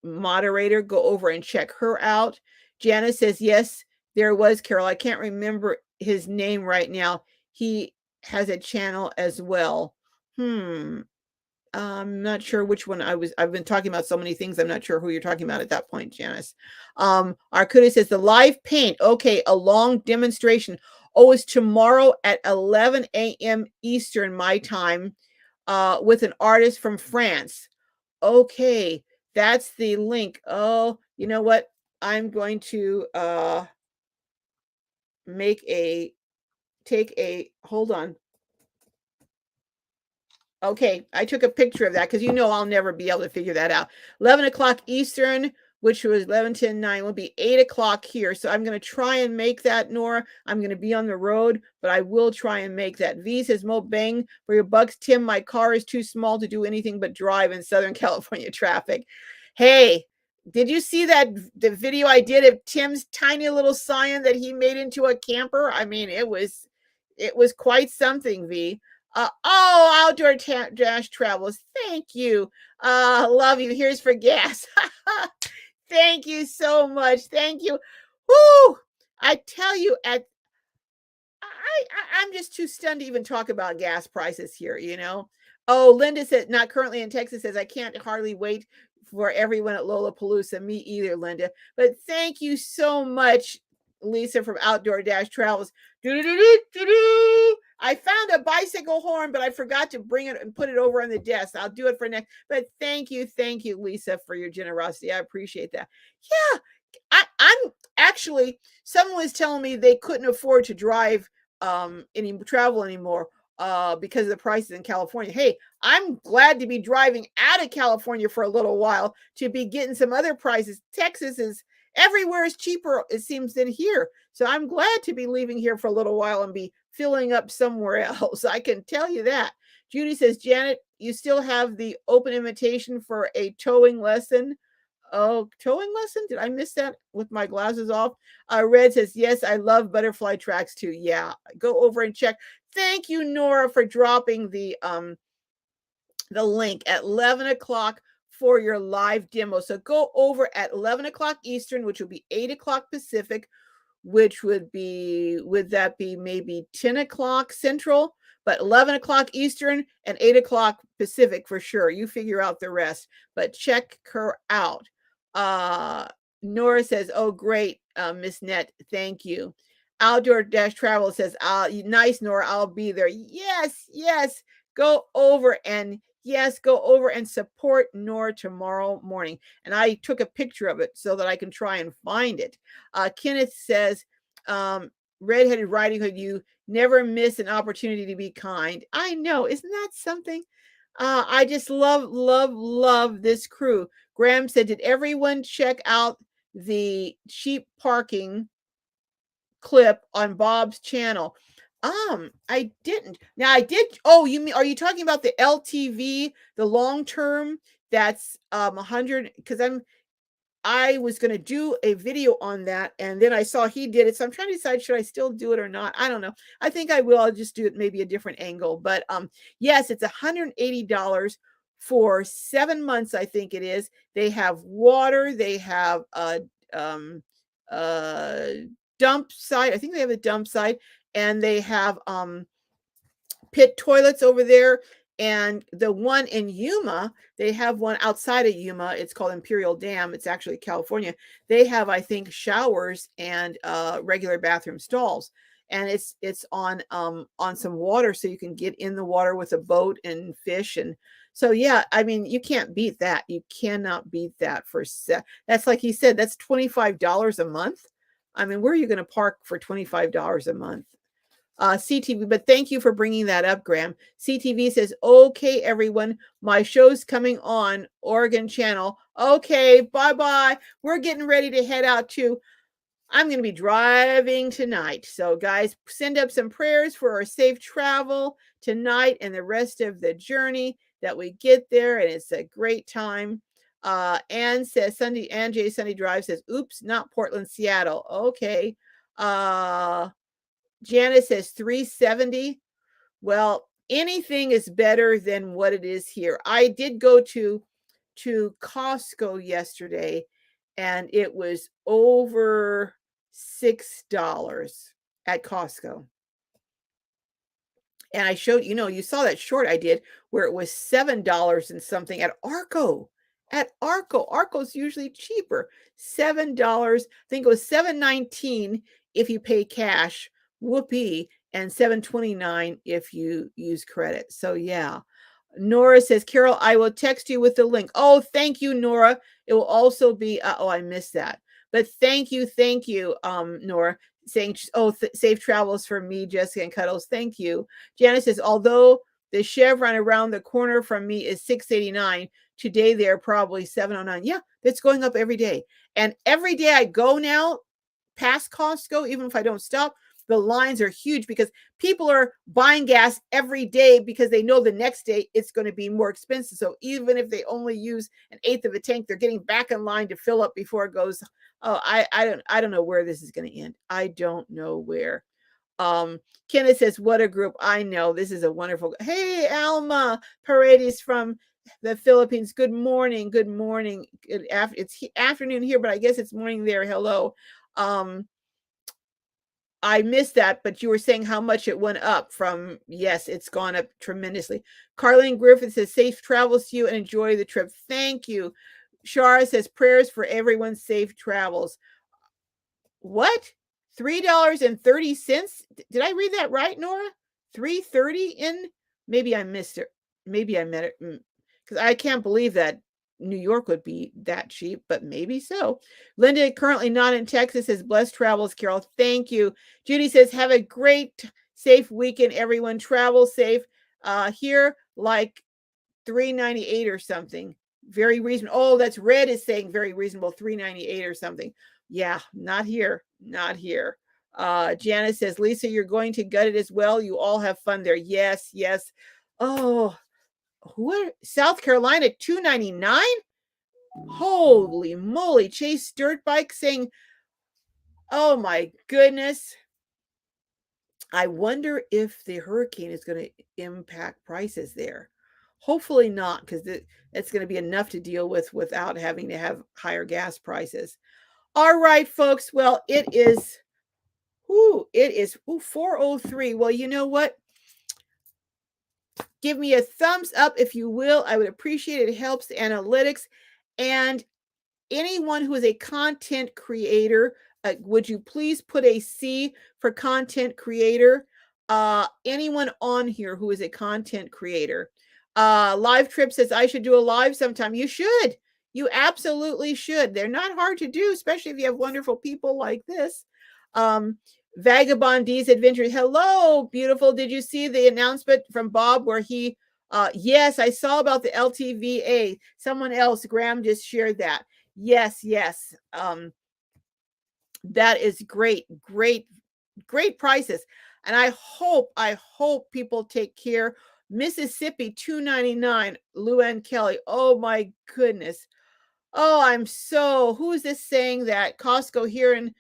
moderator. Go over and check her out. Janice says, yes, there was Carol. I can't remember his name right now. He has a channel as well. I'm not sure which one I've been talking about so many things. I'm not sure who you're talking about at that point, Janice. Arcuda says the live paint. Okay, a long demonstration. Oh, it's tomorrow at 11 a.m. Eastern, my time, with an artist from France. Okay, that's the link. Oh, you know what? I'm going to hold on. Okay, I took a picture of that because I'll never be able to figure that out. 11 o'clock Eastern, which was 11, 10, 9, will be 8 o'clock here. So I'm going to try and make that, Nora. I'm going to be on the road, but I will try and make that. V says, Mo Bang for your bucks. Tim, my car is too small to do anything but drive in Southern California traffic. Hey, did you see the video I did of Tim's tiny little Scion that he made into a camper? I mean, it was quite something, V. Outdoor Dash Travels. Thank you. Love you. Here's for gas. Thank you so much. Thank you. Woo! I tell you, I'm just too stunned to even talk about gas prices here, Oh, Linda said, not currently in Texas, says, I can't hardly wait for everyone at Lollapalooza. Me either, Linda. But thank you so much, Lisa from Outdoor Dash Travels. I found a bicycle horn, but I forgot to bring it and put it over on the desk. I'll do it for next. But thank you, Lisa, for your generosity. I appreciate that. Yeah, I'm actually, someone was telling me they couldn't afford to drive any travel anymore because of the prices in California. Hey, I'm glad to be driving out of California for a little while to be getting some other prices. Texas is everywhere is cheaper, it seems, than here. So I'm glad to be leaving here for a little while and be filling up somewhere else. I can tell you that. Judy says, Janet, you still have the open invitation for a towing lesson. Oh, towing lesson? Did I miss that with my glasses off? Red says, yes, I love butterfly tracks too. Yeah, go over and check. Thank you, Nora, for dropping the link at 11 o'clock for your live demo. So go over at 11 o'clock Eastern, which will be 8 o'clock Pacific, which would that be maybe 10 o'clock Central, but 11 o'clock Eastern and 8 o'clock Pacific for sure. You figure out the rest, but check her out. Nora says, oh, great, Miss Net. Thank you. Outdoor Dash Travel says, nice, Nora. I'll be there. Yes, yes. Go over and support Nora tomorrow morning. And I took a picture of it so that I can try and find it. Kenneth says, Redheaded Riding Hood, you never miss an opportunity to be kind. I know. Isn't that something? I just love this crew. Graham said, did everyone check out the cheap parking clip on Bob's channel? I didn't. Now I did. Oh, are you talking about the LTV, the long term? That's 100, because I was going to do a video on that, and then I saw he did it. So I'm trying to decide, should I still do it or not? I don't know. I think I will. I'll just do it maybe a different angle. But yes, it's $180 for 7 months, I think it is. They have water. They have dump site. I think they have a dump site, and they have pit toilets over there. And the one in Yuma, they have one outside of Yuma. It's called Imperial Dam. It's actually California. They have, I think, showers and regular bathroom stalls. And it's on some water, so you can get in the water with a boat and fish. And so, yeah, I mean, you can't beat that. You cannot beat that that's like he said, that's $25 a month. I mean, where are you going to park for $25 a month? CTV, but thank you for bringing that up, Graham. CTV says, okay, everyone, my show's coming on Oregon channel. Okay, bye-bye. We're getting ready to head out too. I'm going to be driving tonight. So guys, send up some prayers for our safe travel tonight and the rest of the journey, that we get there and it's a great time. Ann says, Ann Sunday Drive says, oops, not Portland, Seattle. Okay. Janice says 370. Well, anything is better than what it is here. I did go to Costco yesterday, and it was over $6 at Costco. And I showed, you saw that short I did where it was $7 and something at Arco. Arco's usually cheaper. $7. I think it was $7.19 if you pay cash. Whoopee. And $7.29 if you use credit. So yeah. Nora says, Carol, I will text you with the link. Oh, thank you, Nora. It will also be, I missed that. But thank you, Nora, saying, safe travels for me, Jessica and Cuddles. Thank you. Janice says, although the Chevron around the corner from me is $6.89, today they're probably $7.09. Yeah, it's going up every day. And every day I go now past Costco, even if I don't stop, the lines are huge because people are buying gas every day because they know the next day it's going to be more expensive. So even if they only use an eighth of a tank, they're getting back in line to fill up before it goes. Oh, I don't know where this is going to end. I don't know where. Kenneth says, what a group. I know, this is a wonderful. Hey, Alma Paredes from the Philippines. Good morning. It's afternoon here, but I guess it's morning there. Hello. I missed that, but you were saying how much it went up from. Yes, it's gone up tremendously. Carlene Griffith says, safe travels to you and enjoy the trip. Thank you. Shara says, prayers for everyone's safe travels. What? $3.30? Did I read that right, Nora? $3.30 in? Maybe I missed it. Maybe I meant it. Because I can't believe that New York would be that cheap, but maybe so. Linda, currently not in Texas, says, blessed travels, Carol. Thank you. Judy says, have a great, safe weekend, everyone. Travel safe. Here, like $3.98 or something. Very reasonable. Oh, that's Red is saying very reasonable, $3.98 or something. Yeah, not here. Janice says, Lisa, you're going to gut it as well. You all have fun there. Yes. Oh, South Carolina, $2.99? Holy moly. Chase Dirt Bike saying, oh my goodness. I wonder if the hurricane is going to impact prices there. Hopefully not, because it's going to be enough to deal with without having to have higher gas prices. All right, folks. Well, it is 4:03. Well, you know what? Give me a thumbs up if you will. I would appreciate it. It helps the analytics. And anyone who is a content creator, would you please put a C for content creator? Anyone on here who is a content creator. Live Trip says I should do a live sometime. You should. You absolutely should. They're not hard to do, especially if you have wonderful people like this. Vagabond D's Adventures. Hello, beautiful. Did you see the announcement from Bob where he yes, I saw about the LTVA. Someone else, Graham, just shared that. Yes. That is great prices. And I hope people take care. Mississippi, $2.99. Luann Kelly. Oh my goodness. Oh, who is this saying that Costco here in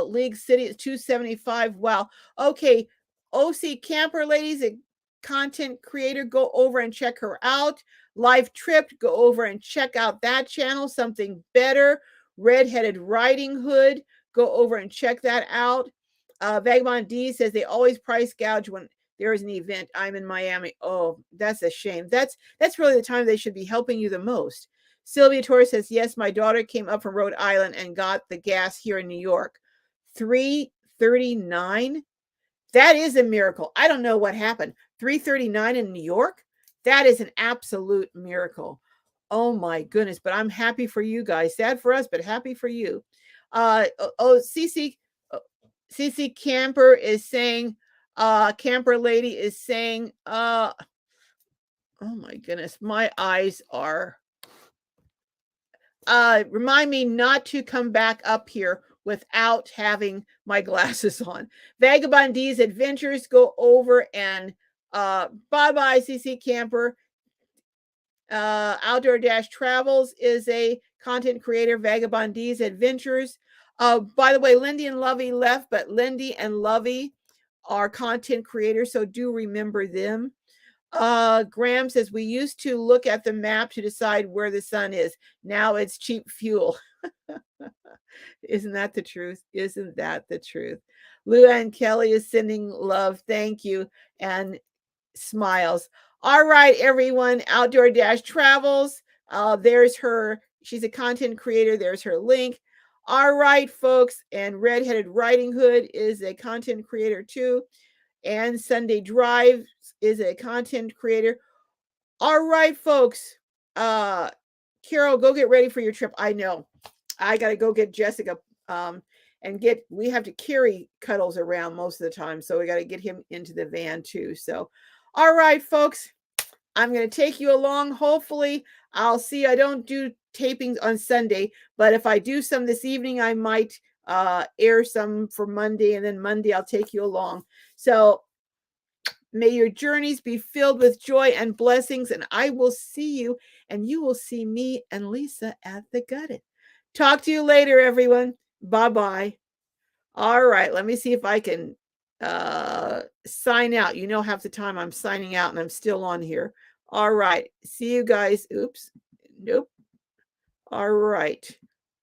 League City is $2.75? Wow. Okay. OC Camper ladies, a content creator, go over and check her out. Live Trip, go over and check out that channel. Something Better. Redheaded Riding Hood, go over and check that out. Vagabond D says they always price gouge when there is an event. I'm in Miami. Oh, that's a shame. That's really the time they should be helping you the most. Sylvia Torres says, yes, my daughter came up from Rhode Island and got the gas here in New York. $3.39. That is a miracle. I don't know what happened. $3.39 in New York? That is an absolute miracle. Oh my goodness. But I'm happy for you guys. Sad for us, but happy for you. CC Camper is saying, Camper Lady is saying, oh my goodness, my eyes are remind me not to come back up here without having my glasses on. Vagabond D's Adventures, go over and bye-bye, CC Camper. Outdoor Dash Travels is a content creator. Vagabond D's Adventures. By the way, Lindy and Lovey left, but Lindy and Lovey are content creators, so do remember them. Graham says we used to look at the map to decide where the sun is. Now it's cheap fuel. Isn't that the truth? Isn't that the truth? Luann Kelly is sending love. Thank you. And smiles. All right, everyone. Outdoor Dash Travels. There's her. She's a content creator. There's her link. All right, folks. And Redheaded Riding Hood is a content creator too. And Sunday Drive is a content creator. All right, folks. Carol, go get ready for your trip. I know. I got to go get Jessica we have to carry Cuddles around most of the time. So we got to get him into the van too. So, all right, folks. I'm going to take you along. Hopefully, I'll see. I don't do tapings on Sunday, but if I do some this evening, I might air some for Monday, and then Monday I'll take you along. So may your journeys be filled with joy and blessings, and I will see you, and you will see me and Lisa at the Gutted. Talk to you later, everyone. Bye-bye. All right, let me see if I can sign out. You know, half the time I'm signing out and I'm still on here. All right. See you guys. Oops. Nope. All right.